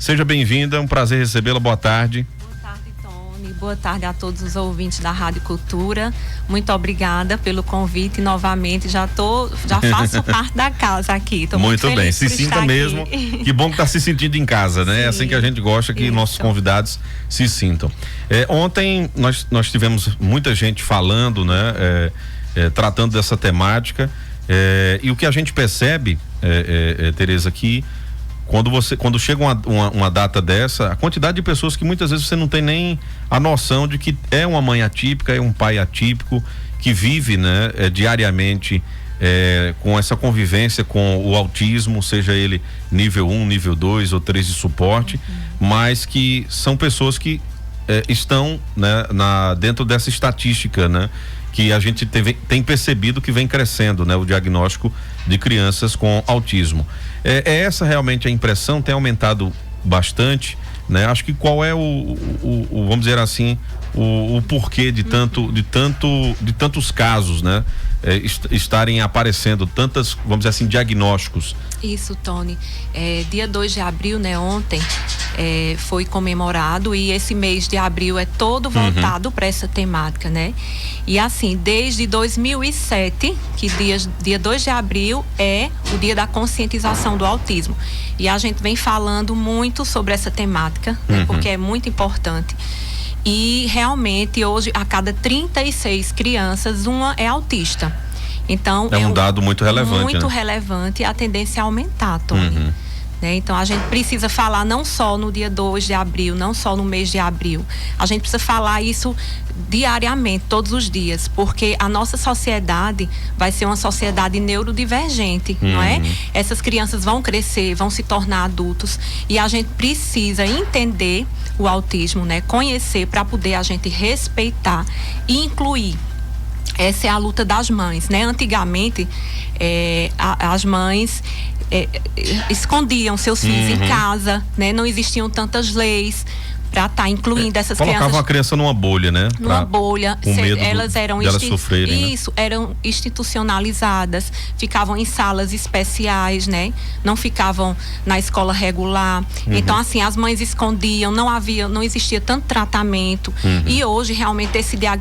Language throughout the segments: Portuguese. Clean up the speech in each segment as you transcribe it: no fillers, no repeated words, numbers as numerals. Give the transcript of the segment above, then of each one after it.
Seja bem-vinda, é um prazer recebê-la. Boa tarde. Boa tarde a todos os ouvintes da Rádio Cultura. Muito obrigada pelo convite novamente. Já faço parte da casa aqui. Tô muito bem, se sinta mesmo. Que bom que está se sentindo em casa, né? Sim. É assim que a gente gosta que nossos convidados se sintam. Ontem nós tivemos muita gente falando, né? Tratando dessa temática. E o que a gente percebe, Tereza, aqui. Quando chega uma data dessa, a quantidade de pessoas que muitas vezes você não tem nem a noção de que é uma mãe atípica, é um pai atípico, que vive, né, diariamente com essa convivência com o autismo, seja ele nível 1, nível 2 ou 3 de suporte, mas que são pessoas que estão, né, dentro dessa estatística, né, que a gente tem percebido que vem crescendo, né, o diagnóstico de crianças com autismo. É essa realmente a impressão, tem aumentado bastante, né? Acho que qual é vamos dizer assim, o porquê de tantos casos, né? Estarem aparecendo tantas, vamos dizer assim, diagnósticos. Isso, Tony. Dia 2 de abril, né? Ontem foi comemorado, e esse mês de abril é todo voltado para essa temática, né? E assim, desde 2007, que dia 2 de abril é o dia da conscientização do autismo. E a gente vem falando muito sobre essa temática, né? Porque é muito importante. E realmente hoje, a cada 36 crianças, uma é autista. Então é um dado muito relevante. Muito, né? relevante, e a tendência é aumentar, Tony. Né? Então a gente precisa falar não só no dia 2 de abril, não só no mês de abril. A gente precisa falar isso diariamente, todos os dias, porque a nossa sociedade vai ser uma sociedade neurodivergente, não é? Essas crianças vão crescer, vão se tornar adultos, e a gente precisa entender o autismo, né? Conhecer, para poder a gente respeitar e incluir. Essa é a luta das mães, né? Antigamente, as mães escondiam seus filhos em casa, né? Não existiam tantas leis para estar incluindo essas crianças. Colocavam a criança numa bolha, né? Numa bolha. Com medo elas eram sofrerem, isso, né? Eram institucionalizadas, ficavam em salas especiais, né? Não ficavam na escola regular. Então, assim, as mães escondiam, não existia tanto tratamento. E hoje, realmente,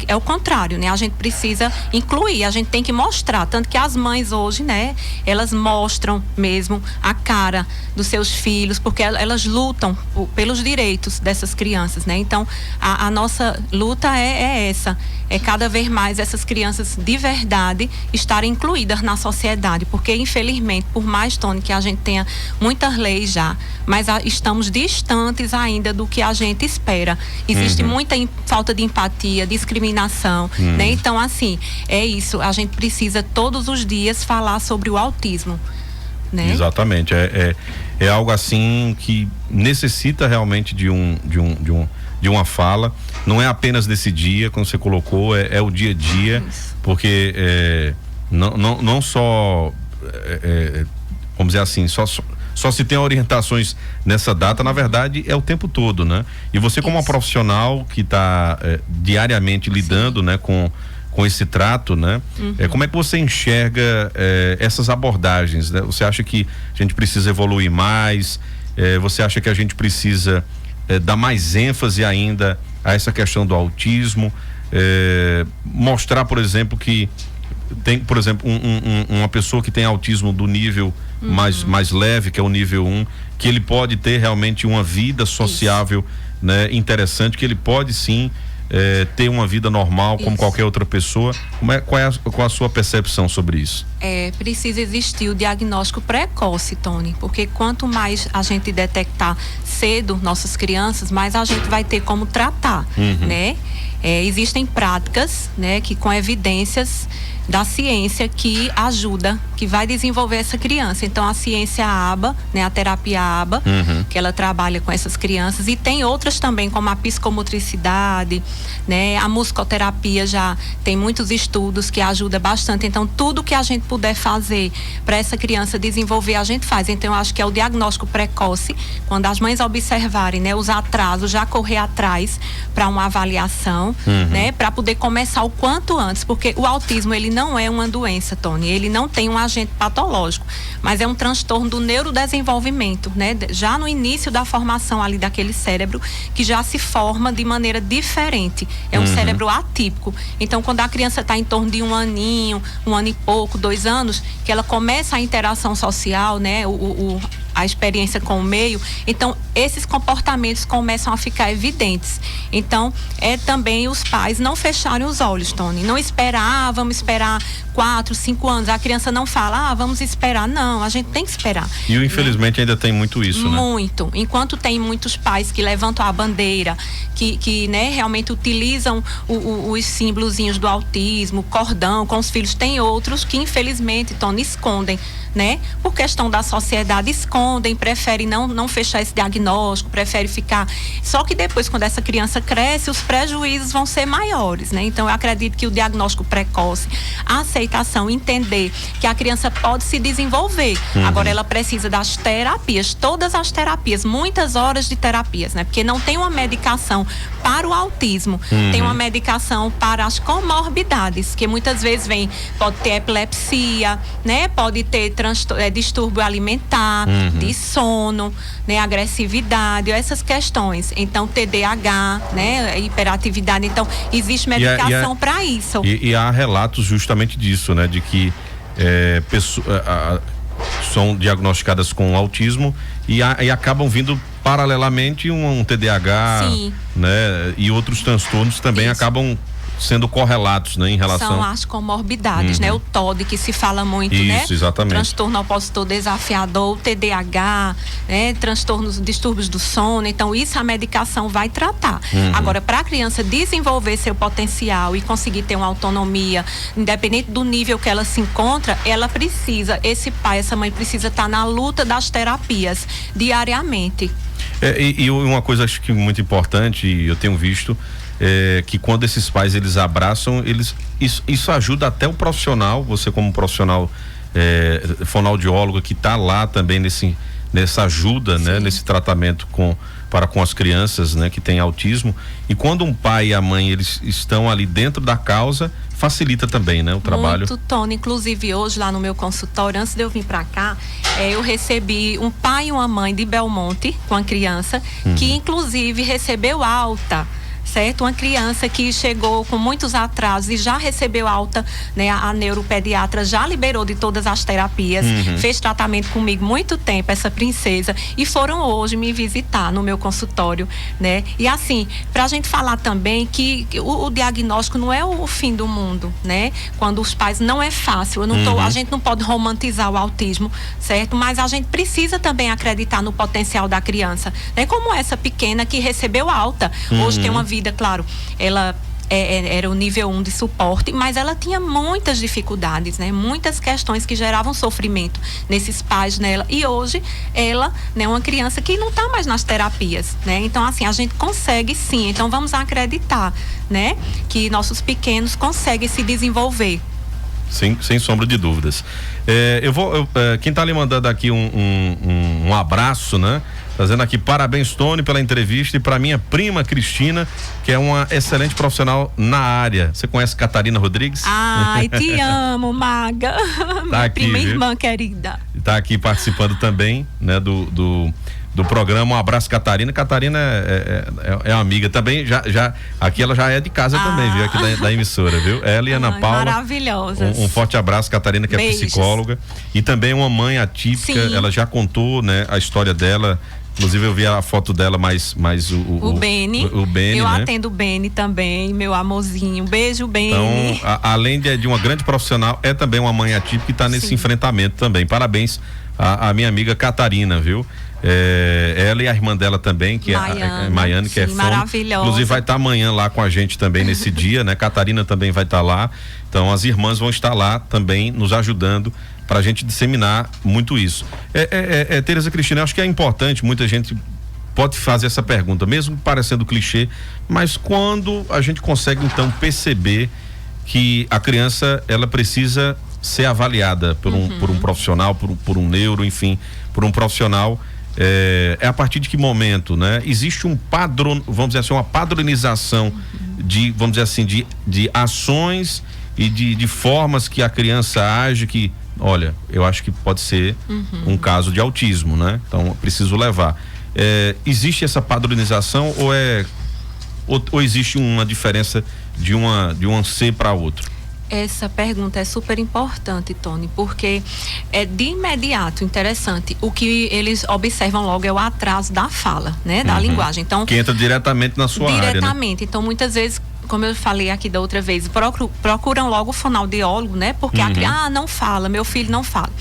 é o contrário, né? A gente precisa incluir, a gente tem que mostrar, tanto que as mães hoje, né? Elas mostram mesmo a cara dos seus filhos, porque elas lutam pelos direitos dessas crianças, né? Então, a nossa luta é essa, é cada vez mais essas crianças de verdade estarem incluídas na sociedade, porque infelizmente, por mais, Tony, que a gente tenha muitas leis já, mas estamos distantes ainda do que a gente espera. Existe muita falta de empatia, discriminação, né? Então, assim, é isso, a gente precisa todos os dias falar sobre o autismo, né? Exatamente, é algo assim que necessita realmente de uma fala. Não é apenas desse dia, como você colocou, é o dia a dia. Isso. Porque não só vamos dizer assim, só se tem orientações nessa data, na verdade é o tempo todo, né? E você, como uma profissional que está diariamente lidando, né, com esse trato, né? Como é que você enxerga essas abordagens, né? Você acha que a gente precisa evoluir mais? Você acha que a gente precisa dar mais ênfase ainda a essa questão do autismo? Mostrar, por exemplo, que tem, por exemplo, uma pessoa que tem autismo do nível mais leve, que é o nível 1, que ele pode ter realmente uma vida sociável, né, interessante, que ele pode sim ter uma vida normal como qualquer outra pessoa. Qual a sua percepção sobre isso? Precisa existir o diagnóstico precoce, Tony, porque quanto mais a gente detectar cedo nossas crianças, mais a gente vai ter como tratar, né? Existem práticas, né, que com evidências da ciência que ajuda, que vai desenvolver essa criança. Então, a ciência ABA, né, a terapia ABA, que ela trabalha com essas crianças, e tem outras também, como a psicomotricidade, né, a musicoterapia, já tem muitos estudos que ajuda bastante. Então, tudo que a gente puder fazer para essa criança desenvolver, a gente faz. Então, eu acho que é o diagnóstico precoce, quando as mães observarem, né, os atrasos, já correr atrás para uma avaliação, medicação, né, para poder começar o quanto antes, porque o autismo, ele não é uma doença, Tony, ele não tem um agente patológico, mas é um transtorno do neurodesenvolvimento, né, já no início da formação ali daquele cérebro, que já se forma de maneira diferente, é um cérebro atípico. Então, quando a criança está em torno de um aninho, 1 ano e pouco, 2 anos, que ela começa a interação social, né, a experiência com o meio, então esses comportamentos começam a ficar evidentes. Então, é também os pais não fecharem os olhos, Tony, não esperar, vamos esperar 4, 5 anos, a criança não fala, vamos esperar, não, a gente tem que esperar. E infelizmente ainda tem muito isso, né? Muito, enquanto tem muitos pais que levantam a bandeira, que né, realmente utilizam os símbolozinhos do autismo, cordão com os filhos, tem outros que infelizmente, Tony, escondem, né? Por questão da sociedade, escondem, preferem não fechar esse diagnóstico, preferem ficar. Só que depois, quando essa criança cresce, os prejuízos vão ser maiores, né? Então, eu acredito que o diagnóstico precoce, a aceitação, entender que a criança pode se desenvolver. Agora, ela precisa das terapias, todas as terapias, muitas horas de terapias, né? Porque não tem uma medicação para o autismo, tem uma medicação para as comorbidades, que muitas vezes pode ter epilepsia, né? Pode ter distúrbio alimentar, de sono, né, agressividade, essas questões. Então, TDAH, né, hiperatividade. Então, existe medicação para isso. E há relatos justamente disso, né, de que são diagnosticadas com autismo e acabam vindo paralelamente um TDAH, Sim, né, e outros transtornos também acabam sendo correlatos, né, em relação... São as comorbidades, né? O TOD, que se fala muito, isso, né? Exatamente. Transtorno opositor desafiador, o TDAH, né? Distúrbios do sono. Então, isso a medicação vai tratar. Agora, para a criança desenvolver seu potencial e conseguir ter uma autonomia, independente do nível que ela se encontra, ela precisa, esse pai, essa mãe precisa estar na luta das terapias diariamente. E uma coisa acho que muito importante, e eu tenho visto, que quando esses pais eles abraçam, isso ajuda até o profissional, você como profissional fonoaudiólogo que está lá também nessa ajuda, né, nesse tratamento para com as crianças, né, que têm autismo. E quando um pai e a mãe eles estão ali dentro da causa, facilita também, né, o trabalho. Muito, Tony. Inclusive hoje lá no meu consultório, antes de eu vir para cá, eu recebi um pai e uma mãe de Belmonte com a criança, que inclusive recebeu alta. Certo? Uma criança que chegou com muitos atrasos e já recebeu alta, né? A neuropediatra já liberou de todas as terapias, fez tratamento comigo muito tempo, essa princesa, e foram hoje me visitar no meu consultório, né? E assim, pra gente falar também que o diagnóstico não é o fim do mundo, né? Quando os pais, não é fácil, a gente não pode romantizar o autismo, certo? Mas a gente precisa também acreditar no potencial da criança, né? Como essa pequena que recebeu alta, hoje tem uma vida, claro, ela era o nível 1 de suporte, mas ela tinha muitas dificuldades, né? Muitas questões que geravam sofrimento nesses pais nela. E hoje ela, né, uma criança que não está mais nas terapias, né? Então, assim, a gente consegue sim. Então, vamos acreditar, né, que nossos pequenos conseguem se desenvolver. Sem sombra de dúvidas. Quem está lhe mandando aqui um abraço, né? Fazendo aqui parabéns, Tony, pela entrevista, e para minha prima Cristina, que é uma excelente profissional na área. Você conhece Catarina Rodrigues? Ai, te amo, Maga. Minha prima e irmã querida. Está aqui participando também, né, do programa. Um abraço, Catarina. Catarina é uma amiga também, aqui ela já é de casa também, viu? Aqui da emissora, viu? Ela e Ana Paula. Maravilhosas. Um forte abraço, Catarina, que Beijos. é psicóloga e também uma mãe atípica. Sim. Ela já contou, né, a história dela. Inclusive eu vi a foto dela, mais o Beni. O Beni, eu né? atendo o Beni também, meu amorzinho. Beijo, Beni. Então, além de uma grande profissional, é também uma mãe atípica que está nesse enfrentamento também. Parabéns à minha amiga Catarina, viu? Ela e a irmã dela também, que é Maiane, que é fono. Maravilhosa. Inclusive vai estar amanhã lá com a gente também nesse dia, né? Catarina também vai estar lá. Então as irmãs vão estar lá também nos ajudando para a gente disseminar muito isso. Tereza Cristina, acho que é importante, muita gente pode fazer essa pergunta, mesmo parecendo clichê, mas quando a gente consegue então perceber que a criança ela precisa ser avaliada por um profissional, por um neuro, enfim, por um profissional, a partir de que momento, né? Existe vamos dizer assim, uma padronização vamos dizer assim, de ações e de formas que a criança age, que, olha, eu acho que pode ser um caso de autismo, né? Então, preciso levar. Existe essa padronização ou existe uma diferença de um ser para outro? Essa pergunta é super importante, Tony, porque de imediato, interessante, o que eles observam logo é o atraso da fala, né? Da linguagem. Então, que entra diretamente na sua área, né? Diretamente. Então, muitas vezes, como eu falei aqui da outra vez, procuram logo o fonoaudiólogo, né? Porque a criança não fala, meu filho não fala.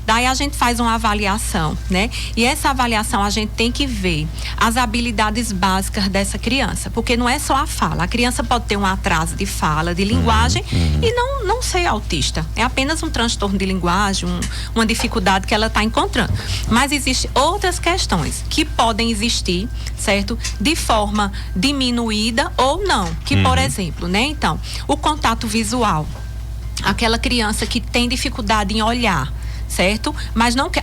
Daí a gente faz uma avaliação, né? E essa avaliação a gente tem que ver as habilidades básicas dessa criança, porque não é só a fala. A criança pode ter um atraso de fala, de linguagem e não ser autista. É apenas um transtorno de linguagem, uma dificuldade que ela está encontrando. Mas existem outras questões que podem existir, certo? De forma diminuída ou não. Que, por exemplo, né? Então, o contato visual. Aquela criança que tem dificuldade em olhar, certo? Mas não quer,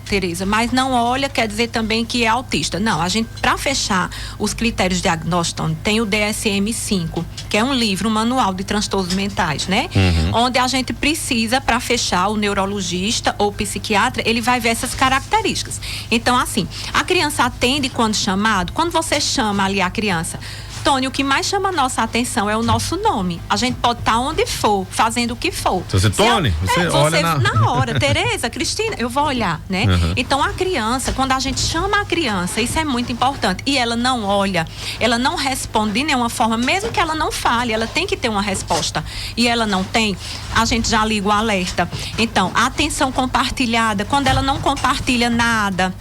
Tereza, mas não olha, quer dizer também que é autista. Não, a gente, para fechar os critérios diagnósticos, tem o DSM-5, que é um livro, um manual de transtornos mentais, né? Onde a gente precisa, para fechar, o neurologista ou o psiquiatra, ele vai ver essas características. Então, assim, a criança atende quando chamado, quando você chama ali a criança, Tony, o que mais chama a nossa atenção é o nosso nome. A gente pode estar onde for, fazendo o que for. Você, Tony, você olha na hora. Tereza, Cristina, eu vou olhar, né? Então, a criança, quando a gente chama a criança, isso é muito importante. E ela não olha, ela não responde de nenhuma forma, mesmo que ela não fale, ela tem que ter uma resposta. E ela não tem, a gente já liga o alerta. Então, a atenção compartilhada, quando ela não compartilha nada,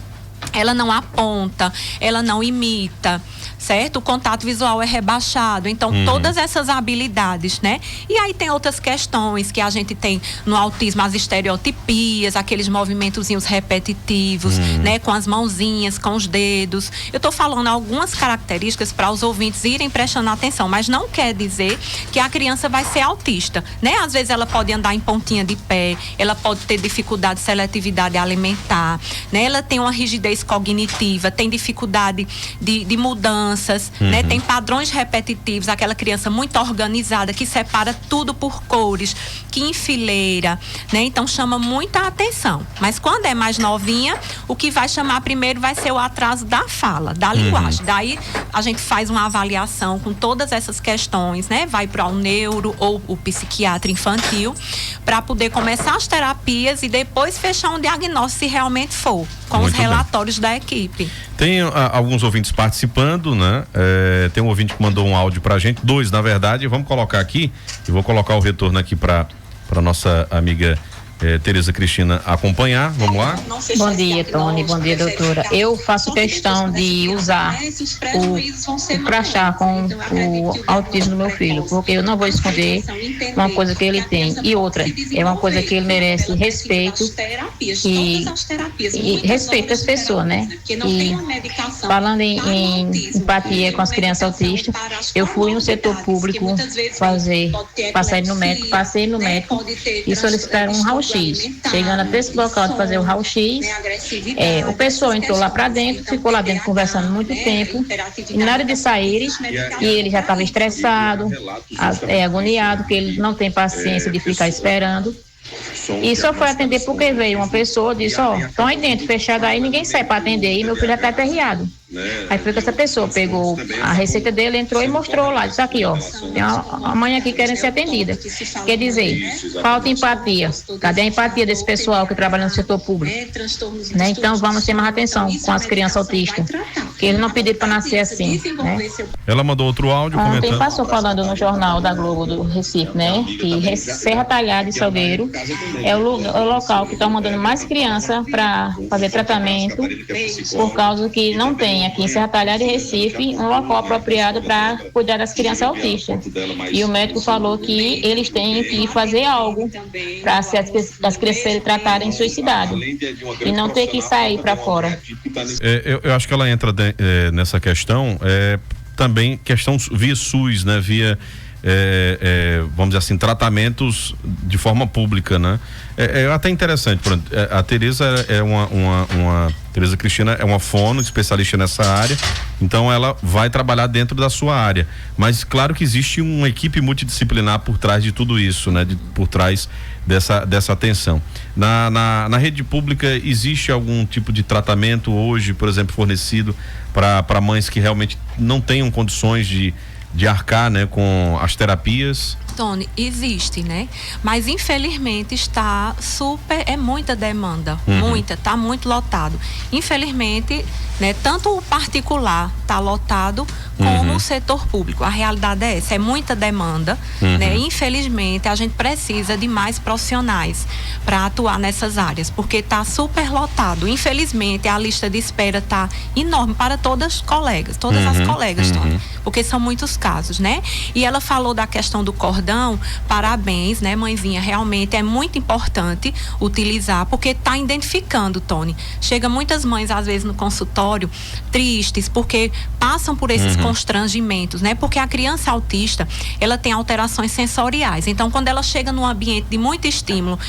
ela não aponta, ela não imita, certo? O contato visual é rebaixado. Então, todas essas habilidades, né? E aí tem outras questões que a gente tem no autismo, as estereotipias, aqueles movimentozinhos repetitivos, né? Com as mãozinhas, com os dedos. Eu tô falando algumas características para os ouvintes irem prestando atenção, mas não quer dizer que a criança vai ser autista, né? Às vezes ela pode andar em pontinha de pé, ela pode ter dificuldade de seletividade alimentar, né? Ela tem uma rigidez cognitiva, tem dificuldade de mudanças, né? Tem padrões repetitivos, aquela criança muito organizada que separa tudo por cores, que enfileira, né? Então chama muita atenção. Mas quando é mais novinha, o que vai chamar primeiro vai ser o atraso da fala, da linguagem. Daí a gente faz uma avaliação com todas essas questões, né? Vai para o neuro ou o psiquiatra infantil para poder começar as terapias e depois fechar um diagnóstico se realmente for, com muito os relatórios da equipe. Tem alguns ouvintes participando, né? Tem um ouvinte que mandou um áudio pra gente, 2 na verdade, vamos colocar aqui e vou colocar o retorno aqui pra nossa amiga Tereza Cristina acompanhar. Vamos lá? Bom dia, Tony. Bom dia, doutora. Eu faço questão de usar o crachá com o autismo do meu filho, porque eu não vou esconder uma coisa que ele tem. E outra, é uma coisa que ele merece respeito e respeito das pessoas, né? E falando em empatia com as crianças autistas, eu fui no setor público passei no médico e solicitar um raio-x. Chegando até esse local de fazer o raio-x, o pessoal entrou lá para dentro, ficou lá dentro conversando muito tempo, e na hora de sair, e ele já estava estressado, agoniado, que ele não tem paciência de ficar esperando. E só foi atender porque veio uma pessoa, disse, estão aí dentro, fechado aí, ninguém sai para atender, e meu filho já está aperreado. Aí foi que essa pessoa pegou a receita dele, entrou e mostrou lá, disse aqui, tem uma mãe aqui querendo ser atendida. Quer dizer, falta empatia. Cadê a empatia desse pessoal que trabalha no setor público? Né? Então vamos ter mais atenção com as crianças autistas, que eles não pediram para nascer assim, né? Ela mandou outro áudio comentando. Ontem passou falando no jornal da Globo do Recife, né? Que Serra Talhada e Salgueiro é o local que estão mandando mais crianças para fazer tratamento, por causa que não tem aqui em Serra Talhada e Recife um local apropriado para cuidar das crianças autistas. E o médico falou que eles têm que fazer algo para as crianças serem tratarem suicidado e não ter que sair para fora. Eu acho que ela entra nessa questão, também questão via SUS, né? Via vamos dizer assim, tratamentos de forma pública, né? É até interessante. A Tereza Tereza Cristina é uma fono, especialista nessa área, então ela vai trabalhar dentro da sua área, mas claro que existe uma equipe multidisciplinar por trás de tudo isso, né? Por trás dessa atenção. Na rede pública existe algum tipo de tratamento hoje, por exemplo, fornecido para mães que realmente não tenham condições de arcar, né, com as terapias? Tony, existe, né? Mas infelizmente está muita demanda, tá muito lotado. Infelizmente, né, tanto o particular tá lotado como o setor público. A realidade é essa, é muita demanda, né? Infelizmente, a gente precisa de mais profissionais para atuar nessas áreas, porque tá super lotado. Infelizmente, a lista de espera tá enorme para todas as colegas, Tony, porque são muitos casos, né? E ela falou da questão do cordão, parabéns, né, mãezinha? Realmente é muito importante utilizar, porque tá identificando, Tony. Chega muitas mães, às vezes, no consultório, tristes, porque passam por esses constrangimentos, né? Porque a criança autista, ela tem alterações sensoriais. Então, quando ela chega num ambiente de muito estímulo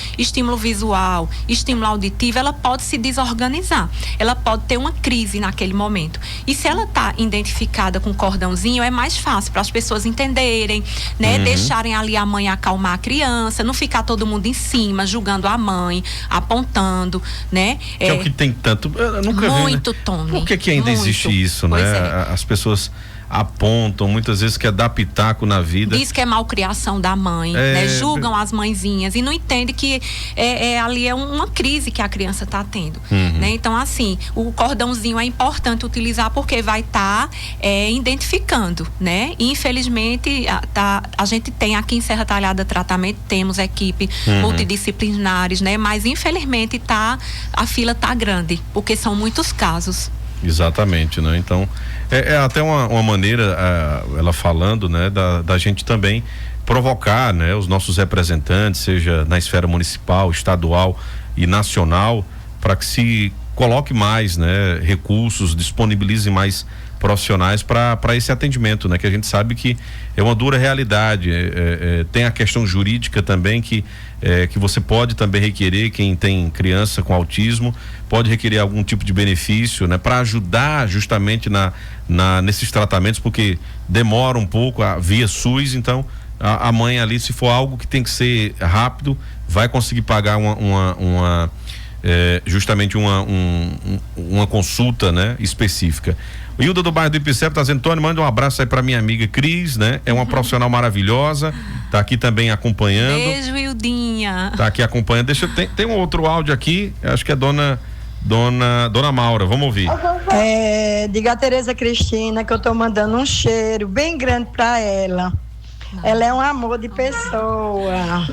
visual, estímulo auditivo, ela pode se desorganizar. Ela pode ter uma crise naquele momento. E se ela tá identificada com cordãozinho, é mais fácil para as pessoas entenderem, né? Deixarem ali a mãe acalmar a criança, não ficar todo mundo em cima, julgando a mãe, apontando, né? Que é o que tem tanto, eu nunca vi, muito, né? Tony. Por que ainda existe isso, né? As pessoas apontam, muitas vezes quer dar pitaco na vida. Diz que é malcriação da mãe, né? Julgam as mãezinhas e não entende que ali é uma crise que a criança está tendo, né? Então, assim, o cordãozinho é importante utilizar porque vai estar identificando, né? E, infelizmente, a gente tem aqui em Serra Talhada tratamento, temos equipe multidisciplinares, né? Mas, infelizmente, a fila tá grande, porque são muitos casos. Exatamente, né? Então, é até uma maneira, ela falando, né, da gente também provocar, né, os nossos representantes, seja na esfera municipal, estadual e nacional, para que se coloque mais, né, recursos, disponibilize mais profissionais para esse atendimento, né? Que a gente sabe que é uma dura realidade. Tem a questão jurídica também que você pode também requerer, quem tem criança com autismo pode requerer algum tipo de benefício, né? Para ajudar justamente nesses tratamentos, porque demora um pouco via SUS. Então a mãe ali, se for algo que tem que ser rápido, vai conseguir pagar justamente uma consulta, né, específica. O Hilda do bairro do Ipicep tá dizendo: Tony, manda um abraço aí pra minha amiga Cris, né? É uma profissional maravilhosa, tá aqui também acompanhando. Beijo, Hildinha. Tá aqui acompanhando. Tem um outro áudio aqui, acho que é Dona Maura, vamos ouvir. Diga a Tereza Cristina que eu tô mandando um cheiro bem grande pra ela. Ela é um amor de pessoa.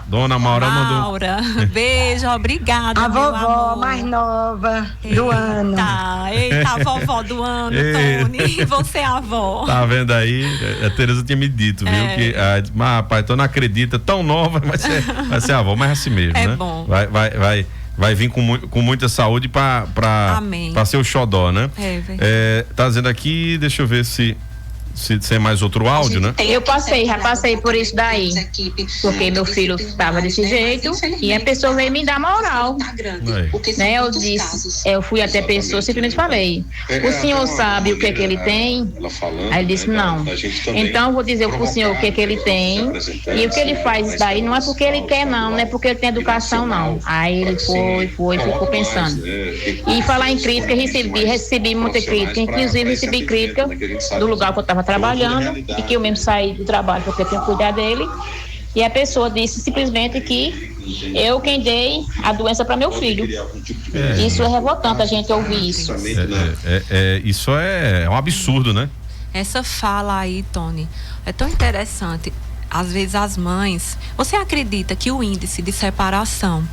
Dona Maura mandou. Beijo, obrigada. A vovó mais nova do ano. Eita, a vovó do ano, Tony. Você é a avó. Tá vendo aí? A Tereza tinha me dito, viu? Que, rapaz, tu não acredita, tão nova, vai ser a avó, mas é assim mesmo, né? Bom. Vai vir com muita saúde pra ser o xodó, né? Tá dizendo aqui, deixa eu ver se tem mais outro áudio, né? Eu já passei por isso daí, porque meu filho estava desse jeito e a pessoa veio me dar moral, né? Eu fui até a pessoa, simplesmente falei: o senhor sabe o que é que ele tem? Aí ele disse: não. Então eu vou dizer pro senhor o que é que ele tem e o que ele faz isso daí não é porque ele quer não é porque ele tem educação não. Aí ele ficou pensando. E falar em crítica, recebi muita crítica, inclusive recebi crítica do lugar que eu estava trabalhando e que eu mesmo saí do trabalho porque eu tenho que cuidar dele, e a pessoa disse simplesmente que eu quem dei a doença para meu filho. Isso é revoltante a gente ouvir isso. Isso é um absurdo, né? Essa fala aí, Tony, é tão interessante. Às vezes as mães, você acredita que o índice de separação,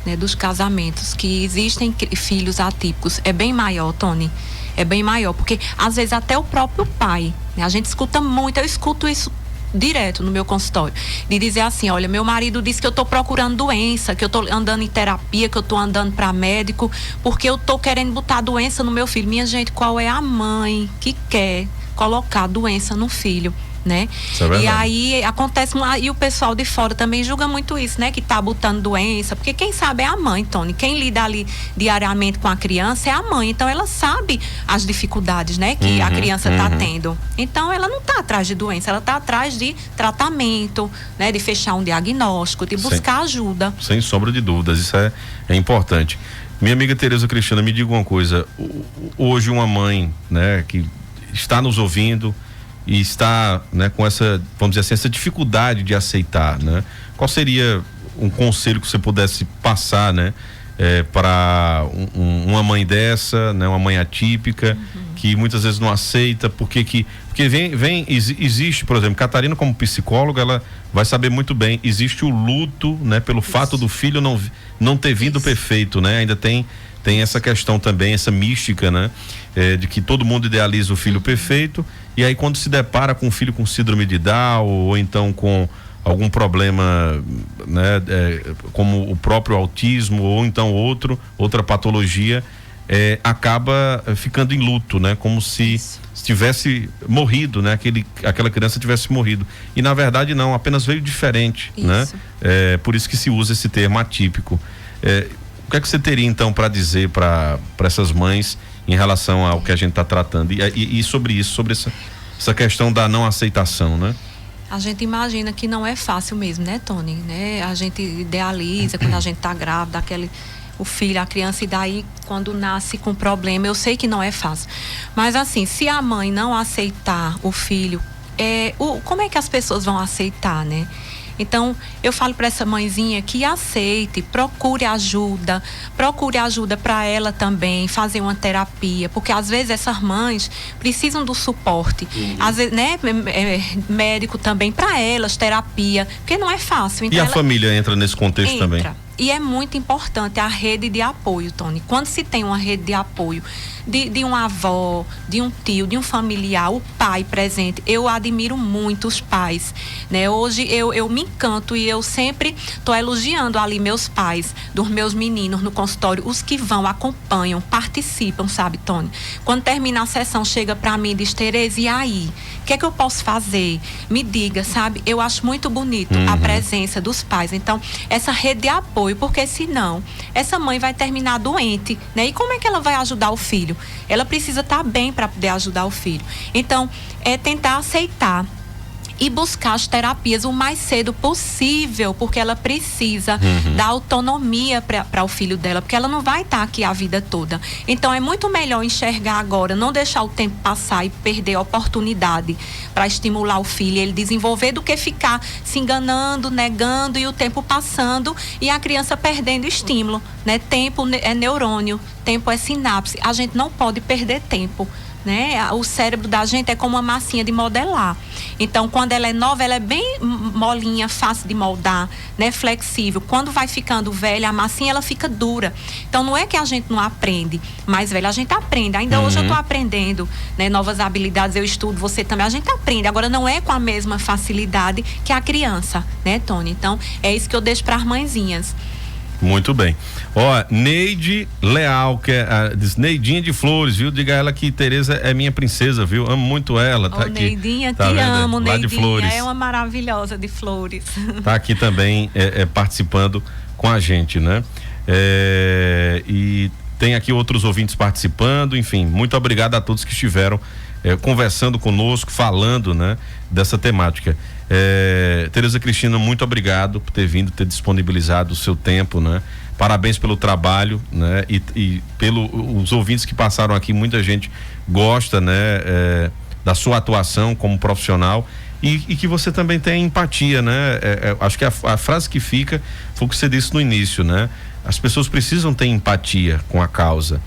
né, dos casamentos, que existem filhos atípicos, é bem maior, Tony? É bem maior, porque às vezes até o próprio pai, né? A gente escuta muito, eu escuto isso direto no meu consultório, de dizer assim: olha, meu marido disse que eu tô procurando doença, que eu tô andando em terapia, que eu tô andando para médico, porque eu tô querendo botar doença no meu filho. Minha gente, qual é a mãe que quer colocar doença no filho? né? Isso é verdade. E aí acontece, e o pessoal de fora também julga muito isso, né? Que tá botando doença, porque quem sabe é a mãe, Tony. Quem lida ali diariamente com a criança é a mãe, então ela sabe as dificuldades, né? Que a criança tá tendo. Então ela não tá atrás de doença, ela tá atrás de tratamento, né? De fechar um diagnóstico, de buscar ajuda. Sem sombra de dúvidas, isso é importante. Minha amiga Tereza Cristina, me diga uma coisa, hoje uma mãe, né, que está nos ouvindo e está, né, com essa, vamos dizer assim, essa dificuldade de aceitar, né? Qual seria um conselho que você pudesse passar, né, para uma mãe dessa, né, uma mãe atípica, que muitas vezes não aceita, porque existe, por exemplo, Catarina como psicóloga, ela vai saber muito bem, existe o luto, né, pelo fato do filho não ter vindo perfeito, né? Ainda tem essa questão também, essa mística, né? De que todo mundo idealiza o filho perfeito, e aí quando se depara com um filho com síndrome de Down, ou então com algum problema, né, como o próprio autismo, ou então outra patologia, acaba ficando em luto, né? Como se tivesse morrido, né? Aquela criança tivesse morrido. E na verdade não, apenas veio diferente, né? Por isso que se usa esse termo atípico. O que é que você teria então para dizer para essas mães em relação ao que a gente está tratando? E sobre isso, sobre essa questão da não aceitação, né? A gente imagina que não é fácil mesmo, né, Tony? Né? A gente idealiza quando a gente tá grávida, o filho, a criança, e daí quando nasce com problema, eu sei que não é fácil. Mas assim, se a mãe não aceitar o filho, como é que as pessoas vão aceitar, né? Então, eu falo para essa mãezinha que aceite, procure ajuda para ela também, fazer uma terapia, porque às vezes essas mães precisam do suporte, às vezes, né, médico também para elas, terapia, porque não é fácil. Então, e a família entra nesse contexto também? E é muito importante a rede de apoio, Tony. Quando se tem uma rede de apoio de uma avó, de um tio, de um familiar, o pai presente, eu admiro muito os pais, né? Hoje eu me encanto e eu sempre tô elogiando ali meus pais, dos meus meninos no consultório, os que vão, acompanham, participam, sabe, Tony? Quando termina a sessão, chega pra mim e diz: Tereza, e aí? O que é que eu posso fazer? Me diga, sabe? Eu acho muito bonito a presença dos pais. Então, essa rede de apoio, porque senão essa mãe vai terminar doente, né? E como é que ela vai ajudar o filho? Ela precisa estar bem para poder ajudar o filho. Então, é tentar aceitar e buscar as terapias o mais cedo possível, porque ela precisa da autonomia para o filho dela, porque ela não vai estar aqui a vida toda. Então é muito melhor enxergar agora, não deixar o tempo passar e perder a oportunidade para estimular o filho, ele desenvolver, do que ficar se enganando, negando e o tempo passando e a criança perdendo estímulo, né? Tempo é neurônio, tempo é sinapse, a gente não pode perder tempo, né? O cérebro da gente é como uma massinha de modelar. Então, quando ela é nova, ela é bem molinha, fácil de moldar, né? Flexível. Quando vai ficando velha, a massinha ela fica dura. Então, não é que a gente não aprende, mas velha, a gente aprende. Ainda hoje eu estou aprendendo, né? Novas habilidades, eu estudo, você também, a gente aprende. Agora, não é com a mesma facilidade que a criança, né, Tony? Então, é isso que eu deixo para as mãezinhas. Muito bem. Ó, Neide Leal, que diz Neidinha de Flores, viu? Diga a ela que Tereza é minha princesa, viu? Amo muito ela. Tá aqui. Neidinha, tá te vendo? amo, Lá Neidinha. de Flores. É uma maravilhosa de Flores. Tá aqui também participando com a gente, né? E tem aqui outros ouvintes participando, enfim, muito obrigado a todos que estiveram conversando conosco, falando, né, dessa temática. Tereza Cristina, muito obrigado por ter vindo, ter disponibilizado o seu tempo, né? Parabéns pelo trabalho, né? E pelos ouvintes que passaram aqui, muita gente gosta, né? Da sua atuação como profissional e que você também tem empatia, né? Acho que a frase que fica foi o que você disse no início, né? As pessoas precisam ter empatia com a causa.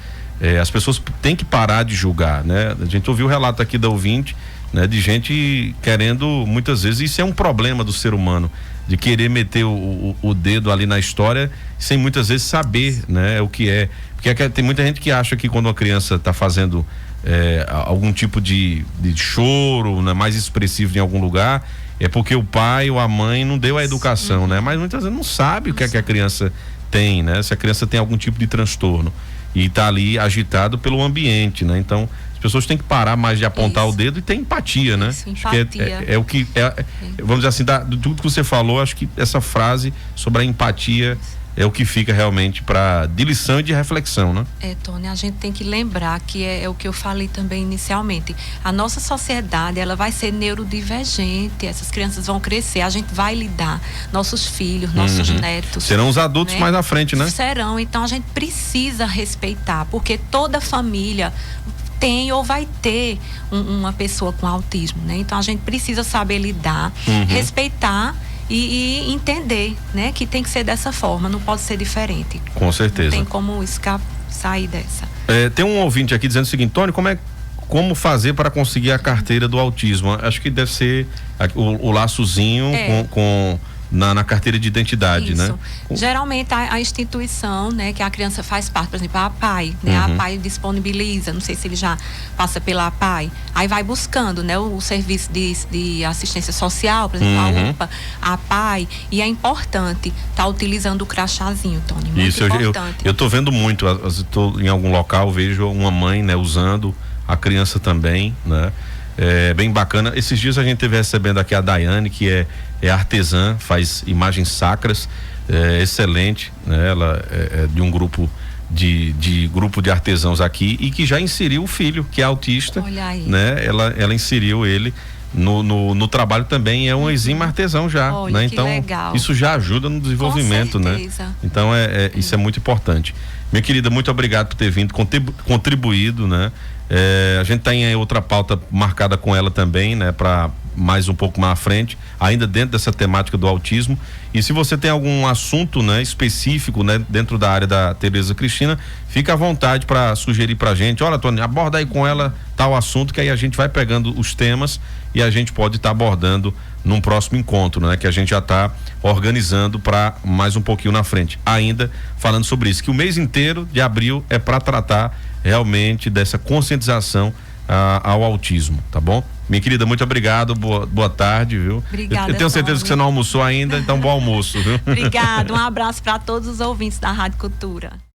As pessoas têm que parar de julgar, né? A gente ouviu o relato aqui da ouvinte, né? De gente querendo, muitas vezes, isso é um problema do ser humano, de querer meter o dedo ali na história sem muitas vezes saber, né? O que é, porque tem muita gente que acha que quando uma criança está fazendo algum tipo de choro, né, mais expressivo em algum lugar, é porque o pai ou a mãe não deu a educação, né? Mas muitas vezes não sabe o que é que a criança tem, né? Se a criança tem algum tipo de transtorno e está ali agitado pelo ambiente, né? Então, as pessoas têm que parar mais de apontar o dedo e ter empatia, né? Isso, acho que é o que vamos dizer assim, de tudo que você falou, acho que essa frase sobre a empatia é o que fica realmente de lição e de reflexão, né? Tony, a gente tem que lembrar que é o que eu falei também inicialmente. A nossa sociedade, ela vai ser neurodivergente, essas crianças vão crescer, a gente vai lidar, nossos filhos, nossos netos. Serão os adultos, né? Mais na frente, né? Serão, então a gente precisa respeitar, porque toda família tem ou vai ter uma pessoa com autismo, né? Então a gente precisa saber lidar, respeitar e entender, né, que tem que ser dessa forma, não pode ser diferente. Com certeza. Não tem como sair dessa. Tem um ouvinte aqui dizendo o seguinte: Tony, como fazer para conseguir a carteira do autismo? Acho que deve ser o laçozinho na carteira de identidade, isso, né? Geralmente a instituição, né, que a criança faz parte, por exemplo, a APAE, né? A APAE disponibiliza, não sei se ele já passa pela APAE, aí vai buscando, né, o serviço de assistência social, por exemplo, a UPA, a APAE, e é importante estar utilizando o crachazinho, Tony, muito isso, importante. Eu tô vendo muito, estou em algum local, vejo uma mãe, né, usando, a criança também, né? É bem bacana. Esses dias a gente teve recebendo aqui a Daiane, que é artesã, faz imagens sacras, excelente, né? Ela é de um grupo de artesãos aqui e que já inseriu o filho, que é autista. Olha aí. Né? Ela inseriu ele no trabalho também, é um exímio artesão já. Olha, né? que Então legal. isso já ajuda no desenvolvimento, Com né? certeza. Então isso é muito importante. Minha querida, muito obrigado por ter vindo, contribuído, né? A gente tem outra pauta marcada com ela também, né? Para mais um pouco mais à frente, ainda dentro dessa temática do autismo. E se você tem algum assunto, né, específico, né, dentro da área da Tereza Cristina, fica à vontade para sugerir pra gente. Olha, Tony, aborda aí com ela tal assunto, que aí a gente vai pegando os temas e a gente pode estar abordando num próximo encontro, né? Que a gente já está organizando para mais um pouquinho na frente. Ainda falando sobre isso, que o mês inteiro de abril é para tratar realmente dessa conscientização ao autismo, tá bom? Minha querida, muito obrigado, boa tarde, viu? Obrigada, eu tenho certeza que você não almoçou ainda, então bom almoço, viu? Obrigada, um abraço para todos os ouvintes da Rádio Cultura.